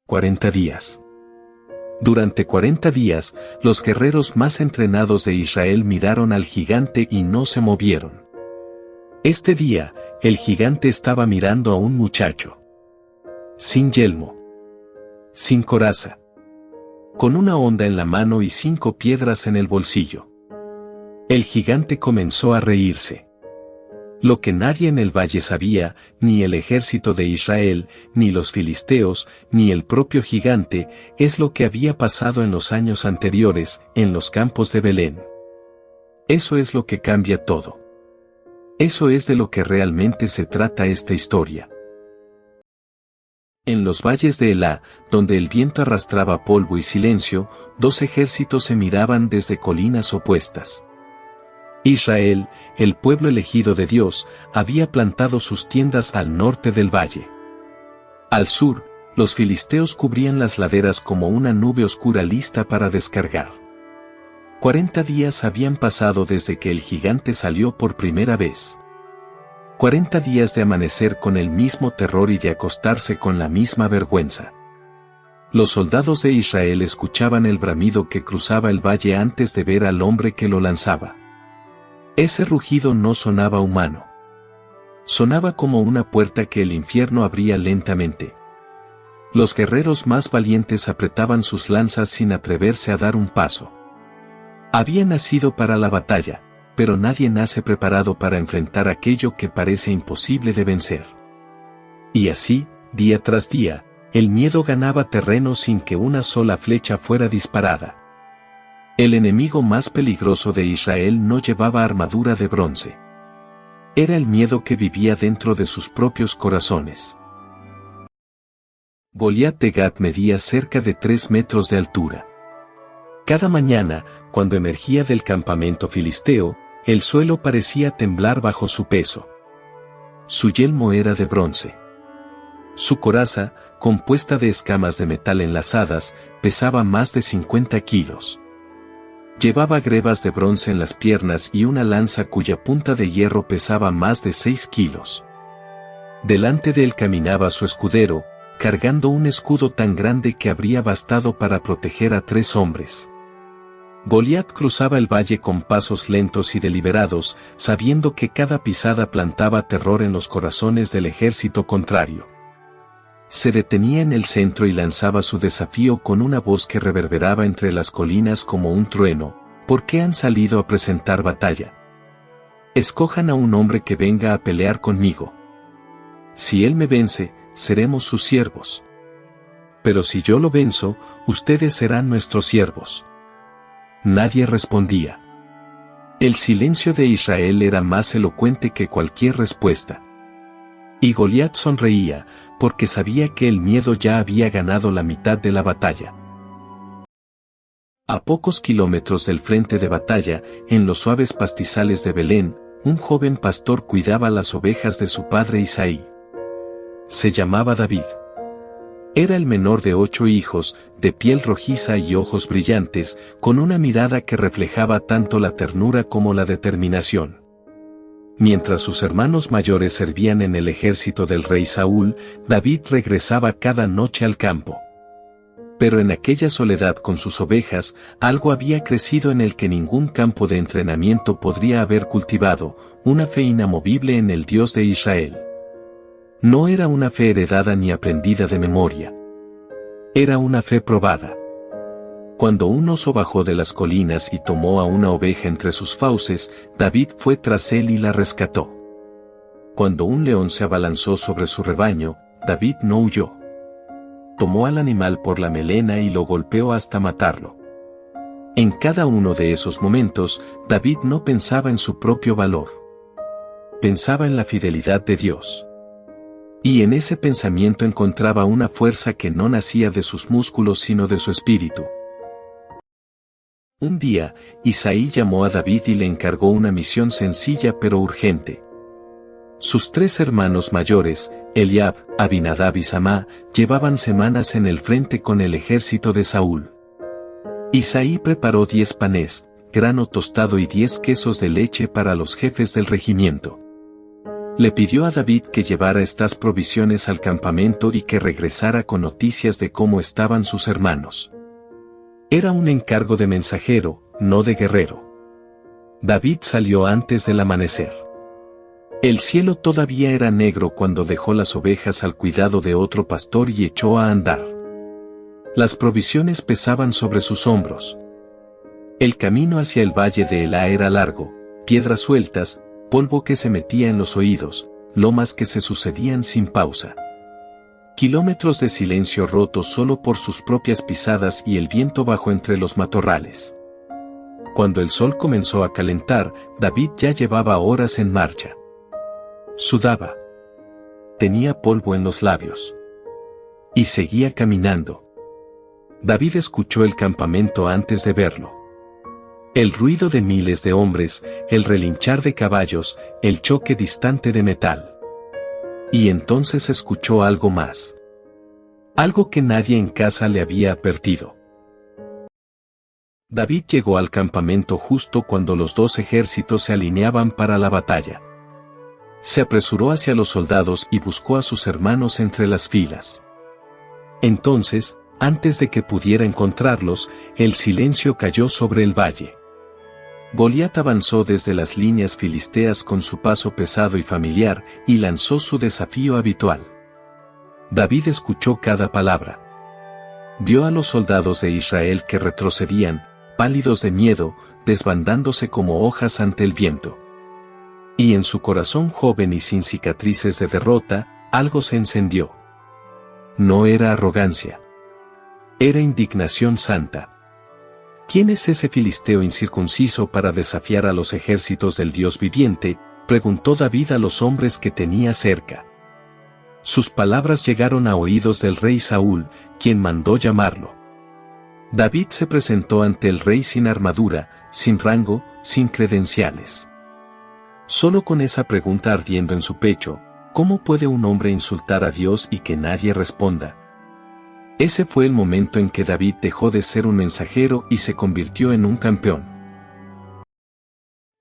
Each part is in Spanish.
40 días. Durante 40 días, los guerreros más entrenados de Israel miraron al gigante y no se movieron. Este día, el gigante estaba mirando a un muchacho. Sin yelmo. Sin coraza. Con una honda en la mano y 5 piedras en el bolsillo. El gigante comenzó a reírse. Lo que nadie en el valle sabía, ni el ejército de Israel, ni los filisteos, ni el propio gigante, es lo que había pasado en los años anteriores, en los campos de Belén. Eso es lo que cambia todo. Eso es de lo que realmente se trata esta historia. En los valles de Elá, donde el viento arrastraba polvo y silencio, 2 ejércitos se miraban desde colinas opuestas. Israel, el pueblo elegido de Dios, había plantado sus tiendas al norte del valle. Al sur, los filisteos cubrían las laderas como una nube oscura lista para descargar. 40 días habían pasado desde que el gigante salió por primera vez. 40 días de amanecer con el mismo terror y de acostarse con la misma vergüenza. Los soldados de Israel escuchaban el bramido que cruzaba el valle antes de ver al hombre que lo lanzaba. Ese rugido no sonaba humano. Sonaba como una puerta que el infierno abría lentamente. Los guerreros más valientes apretaban sus lanzas sin atreverse a dar un paso. Habían nacido para la batalla, pero nadie nace preparado para enfrentar aquello que parece imposible de vencer. Y así, día tras día, el miedo ganaba terreno sin que una sola flecha fuera disparada. El enemigo más peligroso de Israel no llevaba armadura de bronce. Era el miedo que vivía dentro de sus propios corazones. Goliat de Gat medía cerca de 3 metros de altura. Cada mañana, cuando emergía del campamento filisteo, el suelo parecía temblar bajo su peso. Su yelmo era de bronce. Su coraza, compuesta de escamas de metal enlazadas, pesaba más de 50 kilos. Llevaba grebas de bronce en las piernas y una lanza cuya punta de hierro pesaba más de 6 kilos. Delante de él caminaba su escudero, cargando un escudo tan grande que habría bastado para proteger a 3 hombres. Goliat cruzaba el valle con pasos lentos y deliberados, sabiendo que cada pisada plantaba terror en los corazones del ejército contrario. Se detenía en el centro y lanzaba su desafío con una voz que reverberaba entre las colinas como un trueno. ¿Por qué han salido a presentar batalla? Escojan a un hombre que venga a pelear conmigo. Si él me vence, seremos sus siervos. Pero si yo lo venzo, ustedes serán nuestros siervos. Nadie respondía. El silencio de Israel era más elocuente que cualquier respuesta. Y Goliat sonreía, porque sabía que el miedo ya había ganado la mitad de la batalla. A pocos kilómetros del frente de batalla, en los suaves pastizales de Belén, un joven pastor cuidaba las ovejas de su padre Isaí. Se llamaba David. Era el menor de 8 hijos, de piel rojiza y ojos brillantes, con una mirada que reflejaba tanto la ternura como la determinación. Mientras sus hermanos mayores servían en el ejército del rey Saúl, David regresaba cada noche al campo. Pero en aquella soledad con sus ovejas, algo había crecido en el que ningún campo de entrenamiento podría haber cultivado, una fe inamovible en el Dios de Israel. No era una fe heredada ni aprendida de memoria. Era una fe probada. Cuando un oso bajó de las colinas y tomó a una oveja entre sus fauces, David fue tras él y la rescató. Cuando un león se abalanzó sobre su rebaño, David no huyó. Tomó al animal por la melena y lo golpeó hasta matarlo. En cada uno de esos momentos, David no pensaba en su propio valor. Pensaba en la fidelidad de Dios. Y en ese pensamiento encontraba una fuerza que no nacía de sus músculos sino de su espíritu. Un día, Isaí llamó a David y le encargó una misión sencilla pero urgente. Sus 3 hermanos mayores, Eliab, Abinadab y Samá, llevaban semanas en el frente con el ejército de Saúl. Isaí preparó 10 panes, grano tostado y 10 quesos de leche para los jefes del regimiento. Le pidió a David que llevara estas provisiones al campamento y que regresara con noticias de cómo estaban sus hermanos. Era un encargo de mensajero, no de guerrero. David salió antes del amanecer. El cielo todavía era negro cuando dejó las ovejas al cuidado de otro pastor y echó a andar. Las provisiones pesaban sobre sus hombros. El camino hacia el valle de Elá era largo, piedras sueltas, polvo que se metía en los oídos, lomas que se sucedían sin pausa. Kilómetros de silencio roto solo por sus propias pisadas y el viento bajo entre los matorrales. Cuando el sol comenzó a calentar, David ya llevaba horas en marcha. Sudaba. Tenía polvo en los labios. Y seguía caminando. David escuchó el campamento antes de verlo. El ruido de miles de hombres, el relinchar de caballos, el choque distante de metal. Y entonces escuchó algo más. Algo que nadie en casa le había advertido. David llegó al campamento justo cuando los dos ejércitos se alineaban para la batalla. Se apresuró hacia los soldados y buscó a sus hermanos entre las filas. Entonces, antes de que pudiera encontrarlos, el silencio cayó sobre el valle. Goliat avanzó desde las líneas filisteas con su paso pesado y familiar, y lanzó su desafío habitual. David escuchó cada palabra. Vio a los soldados de Israel que retrocedían, pálidos de miedo, desbandándose como hojas ante el viento. Y en su corazón joven y sin cicatrices de derrota, algo se encendió. No era arrogancia. Era indignación santa. ¿Quién es ese filisteo incircunciso para desafiar a los ejércitos del Dios viviente?, preguntó David a los hombres que tenía cerca. Sus palabras llegaron a oídos del rey Saúl, quien mandó llamarlo. David se presentó ante el rey sin armadura, sin rango, sin credenciales. Solo con esa pregunta ardiendo en su pecho, ¿cómo puede un hombre insultar a Dios y que nadie responda? Ese fue el momento en que David dejó de ser un mensajero y se convirtió en un campeón.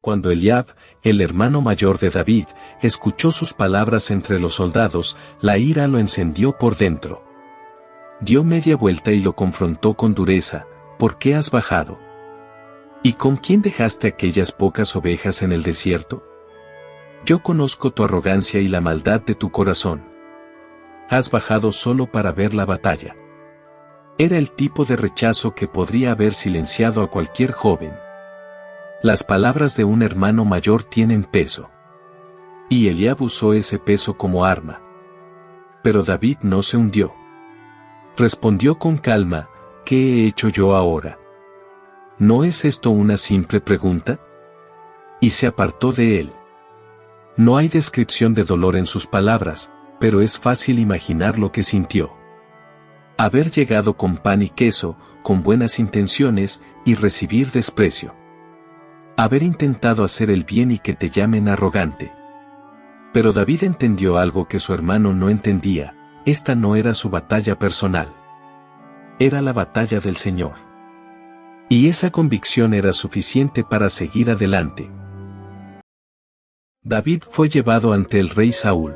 Cuando Eliab, el hermano mayor de David, escuchó sus palabras entre los soldados, la ira lo encendió por dentro. Dio media vuelta y lo confrontó con dureza. ¿Por qué has bajado? ¿Y con quién dejaste aquellas pocas ovejas en el desierto? Yo conozco tu arrogancia y la maldad de tu corazón. Has bajado solo para ver la batalla. Era el tipo de rechazo que podría haber silenciado a cualquier joven. Las palabras de un hermano mayor tienen peso. Y Eliab usó ese peso como arma. Pero David no se hundió. Respondió con calma, ¿qué he hecho yo ahora? ¿No es esto una simple pregunta? Y se apartó de él. No hay descripción de dolor en sus palabras, pero es fácil imaginar lo que sintió. Haber llegado con pan y queso, con buenas intenciones, y recibir desprecio. Haber intentado hacer el bien y que te llamen arrogante. Pero David entendió algo que su hermano no entendía. Esta no era su batalla personal. Era la batalla del Señor. Y esa convicción era suficiente para seguir adelante. David fue llevado ante el rey Saúl.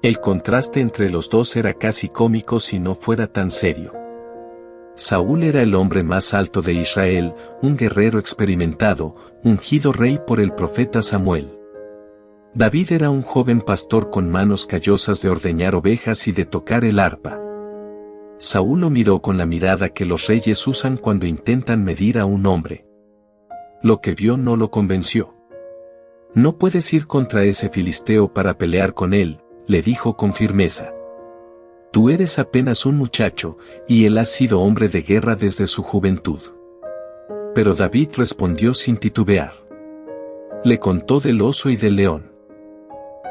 El contraste entre los dos era casi cómico si no fuera tan serio. Saúl era el hombre más alto de Israel, un guerrero experimentado, ungido rey por el profeta Samuel. David era un joven pastor con manos callosas de ordeñar ovejas y de tocar el arpa. Saúl lo miró con la mirada que los reyes usan cuando intentan medir a un hombre. Lo que vio no lo convenció. No puedes ir contra ese filisteo para pelear con él, le dijo con firmeza. Tú eres apenas un muchacho, y él ha sido hombre de guerra desde su juventud. Pero David respondió sin titubear. Le contó del oso y del león.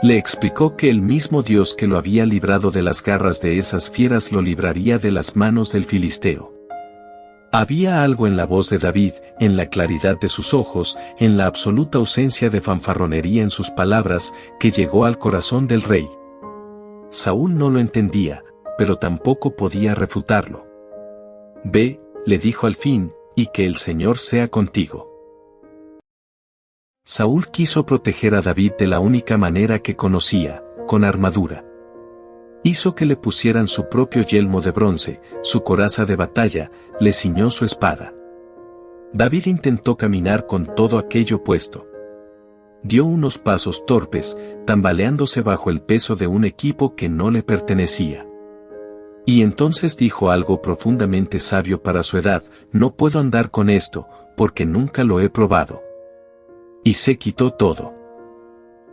Le explicó que el mismo Dios que lo había librado de las garras de esas fieras lo libraría de las manos del filisteo. Había algo en la voz de David, en la claridad de sus ojos, en la absoluta ausencia de fanfarronería en sus palabras, que llegó al corazón del rey. Saúl no lo entendía, pero tampoco podía refutarlo. Ve, le dijo al fin, y que el Señor sea contigo. Saúl quiso proteger a David de la única manera que conocía, con armadura. Hizo que le pusieran su propio yelmo de bronce, su coraza de batalla, le ciñó su espada. David intentó caminar con todo aquello puesto. Dio unos pasos torpes, tambaleándose bajo el peso de un equipo que no le pertenecía. Y entonces dijo algo profundamente sabio para su edad: no puedo andar con esto, porque nunca lo he probado. Y se quitó todo.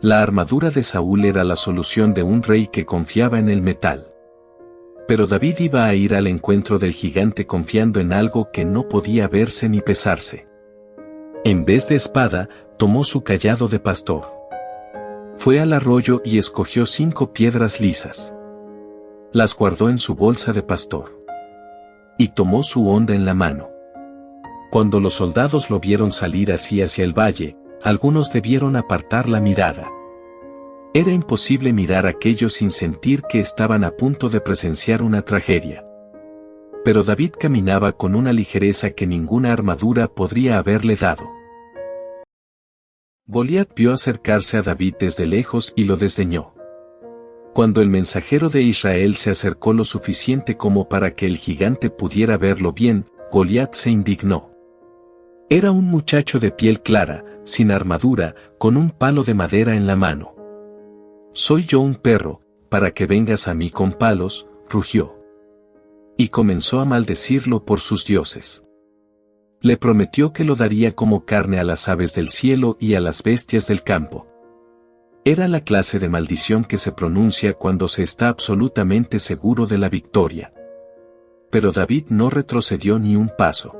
La armadura de Saúl era la solución de un rey que confiaba en el metal. Pero David iba a ir al encuentro del gigante confiando en algo que no podía verse ni pesarse. En vez de espada, tomó su cayado de pastor. Fue al arroyo y escogió 5 piedras lisas. Las guardó en su bolsa de pastor. Y tomó su honda en la mano. Cuando los soldados lo vieron salir así hacia el valle, algunos debieron apartar la mirada. Era imposible mirar aquello sin sentir que estaban a punto de presenciar una tragedia. Pero David caminaba con una ligereza que ninguna armadura podría haberle dado. Goliat vio acercarse a David desde lejos y lo desdeñó. Cuando el mensajero de Israel se acercó lo suficiente como para que el gigante pudiera verlo bien, Goliat se indignó. Era un muchacho de piel clara, sin armadura, con un palo de madera en la mano. «¿Soy yo un perro, para que vengas a mí con palos?», rugió. Y comenzó a maldecirlo por sus dioses. Le prometió que lo daría como carne a las aves del cielo y a las bestias del campo. Era la clase de maldición que se pronuncia cuando se está absolutamente seguro de la victoria. Pero David no retrocedió ni un paso.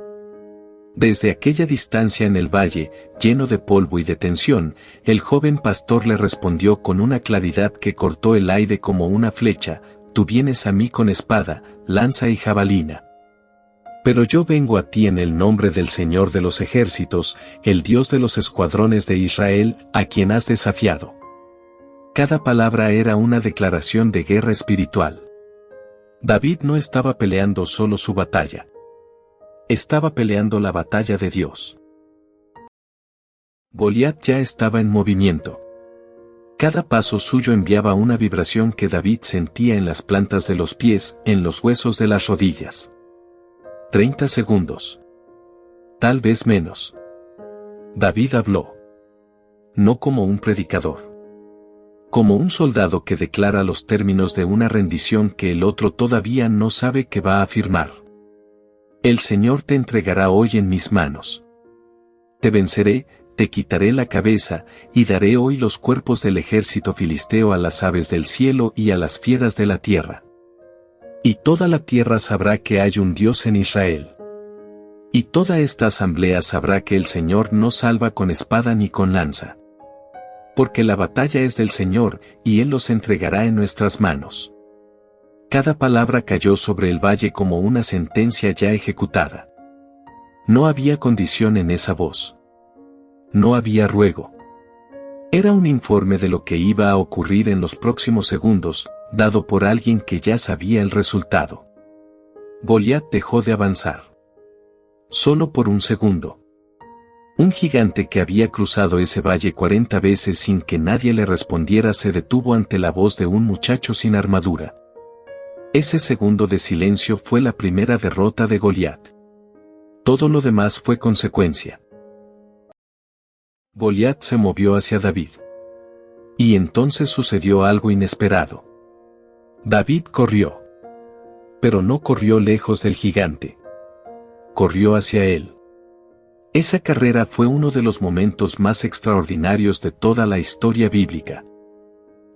Desde aquella distancia en el valle, lleno de polvo y de tensión, el joven pastor le respondió con una claridad que cortó el aire como una flecha: «Tú vienes a mí con espada, lanza y jabalina. Pero yo vengo a ti en el nombre del Señor de los ejércitos, el Dios de los escuadrones de Israel, a quien has desafiado». Cada palabra era una declaración de guerra espiritual. David no estaba peleando solo su batalla. Estaba peleando la batalla de Dios. Goliat ya estaba en movimiento. Cada paso suyo enviaba una vibración que David sentía en las plantas de los pies, en los huesos de las rodillas. 30 segundos. Tal vez menos. David habló. No como un predicador. Como un soldado que declara los términos de una rendición que el otro todavía no sabe que va a firmar. «El Señor te entregará hoy en mis manos. Te venceré, te quitaré la cabeza, y daré hoy los cuerpos del ejército filisteo a las aves del cielo y a las fieras de la tierra. Y toda la tierra sabrá que hay un Dios en Israel. Y toda esta asamblea sabrá que el Señor no salva con espada ni con lanza. Porque la batalla es del Señor, y Él los entregará en nuestras manos». Cada palabra cayó sobre el valle como una sentencia ya ejecutada. No había condición en esa voz. No había ruego. Era un informe de lo que iba a ocurrir en los próximos segundos, dado por alguien que ya sabía el resultado. Goliat dejó de avanzar. Solo por un segundo. Un gigante que había cruzado ese valle 40 veces sin que nadie le respondiera se detuvo ante la voz de un muchacho sin armadura. Ese segundo de silencio fue la primera derrota de Goliat. Todo lo demás fue consecuencia. Goliat se movió hacia David. Y entonces sucedió algo inesperado. David corrió. Pero no corrió lejos del gigante. Corrió hacia él. Esa carrera fue uno de los momentos más extraordinarios de toda la historia bíblica.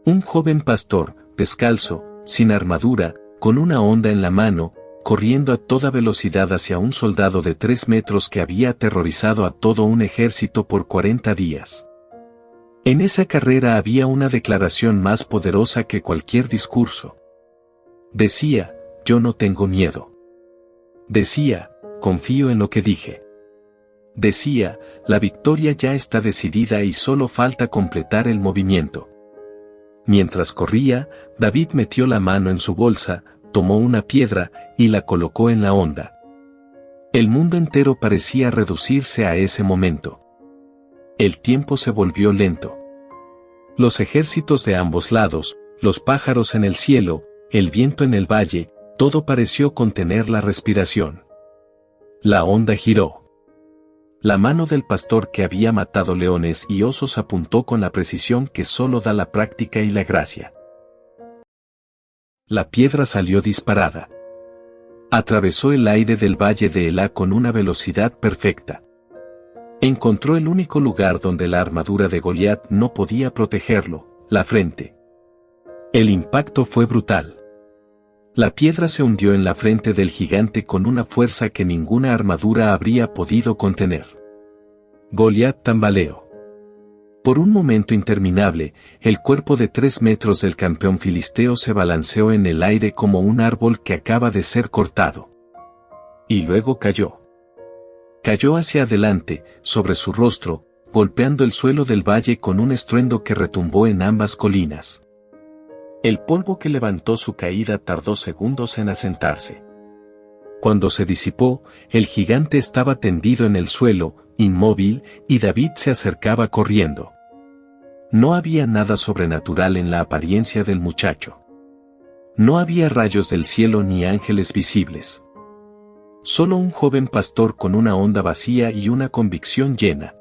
Un joven pastor, descalzo, sin armadura, con una honda en la mano, corriendo a toda velocidad hacia un soldado de 3 metros que había aterrorizado a todo un ejército por 40 días. En esa carrera había una declaración más poderosa que cualquier discurso. Decía: «Yo no tengo miedo». Decía: «Confío en lo que dije». Decía: «La victoria ya está decidida y solo falta completar el movimiento». Mientras corría, David metió la mano en su bolsa, tomó una piedra, y la colocó en la honda. El mundo entero parecía reducirse a ese momento. El tiempo se volvió lento. Los ejércitos de ambos lados, los pájaros en el cielo, el viento en el valle, todo pareció contener la respiración. La onda giró. La mano del pastor que había matado leones y osos apuntó con la precisión que solo da la práctica y la gracia. La piedra salió disparada. Atravesó el aire del valle de Elá con una velocidad perfecta. Encontró el único lugar donde la armadura de Goliat no podía protegerlo, la frente. El impacto fue brutal. La piedra se hundió en la frente del gigante con una fuerza que ninguna armadura habría podido contener. Goliat tambaleó. Por un momento interminable, el cuerpo de 3 metros del campeón filisteo se balanceó en el aire como un árbol que acaba de ser cortado. Y luego cayó. Cayó hacia adelante, sobre su rostro, golpeando el suelo del valle con un estruendo que retumbó en ambas colinas. El polvo que levantó su caída tardó segundos en asentarse. Cuando se disipó, el gigante estaba tendido en el suelo, inmóvil, y David se acercaba corriendo. No había nada sobrenatural en la apariencia del muchacho. No había rayos del cielo ni ángeles visibles. Solo un joven pastor con una onda vacía y una convicción llena.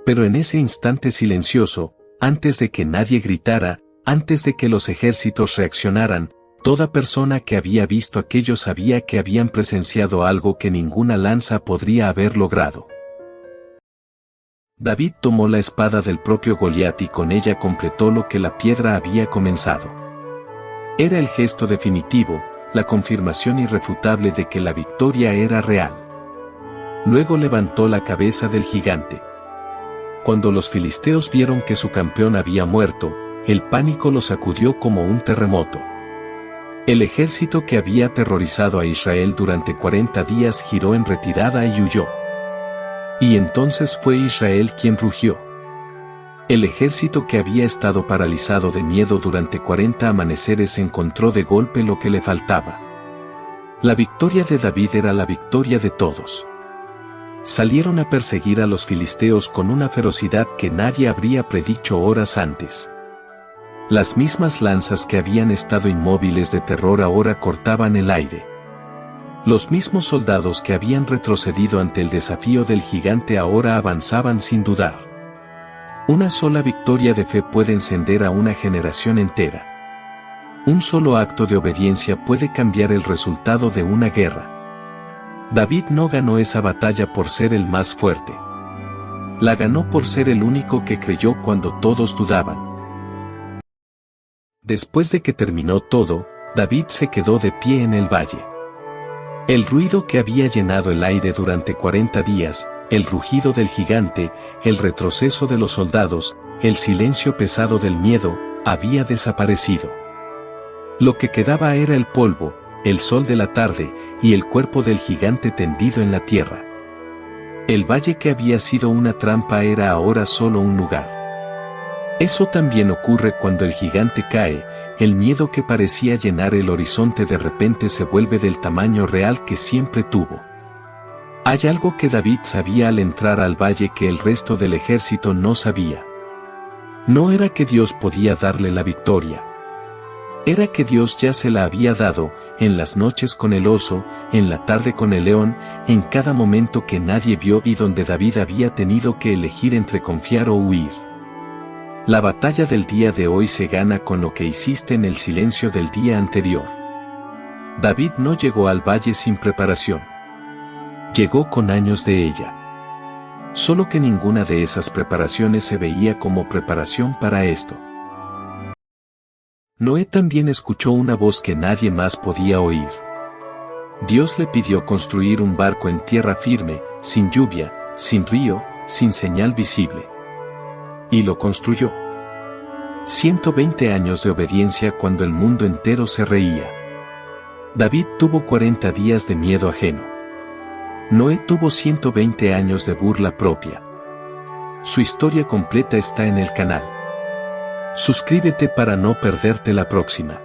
Pero en ese instante silencioso, antes de que nadie gritara, antes de que los ejércitos reaccionaran, toda persona que había visto aquello sabía que habían presenciado algo que ninguna lanza podría haber logrado. David tomó la espada del propio Goliat y con ella completó lo que la piedra había comenzado. Era el gesto definitivo, la confirmación irrefutable de que la victoria era real. Luego levantó la cabeza del gigante. Cuando los filisteos vieron que su campeón había muerto, el pánico los sacudió como un terremoto. El ejército que había aterrorizado a Israel durante 40 días giró en retirada y huyó. Y entonces fue Israel quien rugió. El ejército que había estado paralizado de miedo durante 40 amaneceres encontró de golpe lo que le faltaba. La victoria de David era la victoria de todos. Salieron a perseguir a los filisteos con una ferocidad que nadie habría predicho horas antes. Las mismas lanzas que habían estado inmóviles de terror ahora cortaban el aire. Los mismos soldados que habían retrocedido ante el desafío del gigante ahora avanzaban sin dudar. Una sola victoria de fe puede encender a una generación entera. Un solo acto de obediencia puede cambiar el resultado de una guerra. David no ganó esa batalla por ser el más fuerte. La ganó por ser el único que creyó cuando todos dudaban. Después de que terminó todo, David se quedó de pie en el valle. El ruido que había llenado el aire durante 40 días, el rugido del gigante, el retroceso de los soldados, el silencio pesado del miedo, había desaparecido. Lo que quedaba era el polvo, el sol de la tarde, y el cuerpo del gigante tendido en la tierra. El valle que había sido una trampa era ahora solo un lugar. Eso también ocurre cuando el gigante cae, el miedo que parecía llenar el horizonte de repente se vuelve del tamaño real que siempre tuvo. Hay algo que David sabía al entrar al valle que el resto del ejército no sabía. No era que Dios podía darle la victoria. Era que Dios ya se la había dado, en las noches con el oso, en la tarde con el león, en cada momento que nadie vio y donde David había tenido que elegir entre confiar o huir. La batalla del día de hoy se gana con lo que hiciste en el silencio del día anterior. David no llegó al valle sin preparación. Llegó con años de ella. Solo que ninguna de esas preparaciones se veía como preparación para esto. Noé también escuchó una voz que nadie más podía oír. Dios le pidió construir un barco en tierra firme, sin lluvia, sin río, sin señal visible. Y lo construyó. 120 años de obediencia cuando el mundo entero se reía. David tuvo 40 días de miedo ajeno. Noé tuvo 120 años de burla propia. Su historia completa está en el canal. Suscríbete para no perderte la próxima.